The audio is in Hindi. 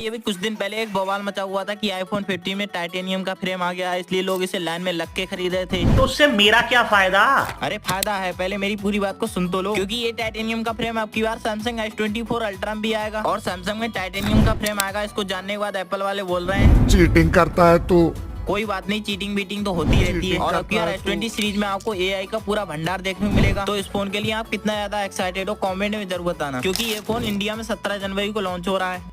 भाई अभी कुछ दिन पहले एक बवाल मचा हुआ था कि आईफोन 15 में टाइटेनियम का फ्रेम आ गया है, इसलिए लोग इसे लाइन में लग के खरीद रहे थे। तो उससे मेरा क्या फायदा? अरे फायदा है, पहले मेरी पूरी बात को सुन तो लो, क्योंकि ये टाइटेनियम का फ्रेम अब की बार सैमसंग S24 अल्ट्रा में भी आएगा और सैमसंग में टाइटेनियम का फ्रेम आएगा। इसको जानने के बाद एप्पल वाले बोल रहे हैं चीटिंग करता है तो कोई बात नहीं, चीटिंग बीटिंग तो होती रहती है। और अब की बार S20 सीरीज में आपको AI का पूरा भंडार देखने को मिलेगा। तो इस फोन के लिए आप कितना ज्यादा एक्साइटेड हो कमेंट में जरूर बताना, क्योंकि ये फोन इंडिया में 17 जनवरी को लॉन्च हो रहा है।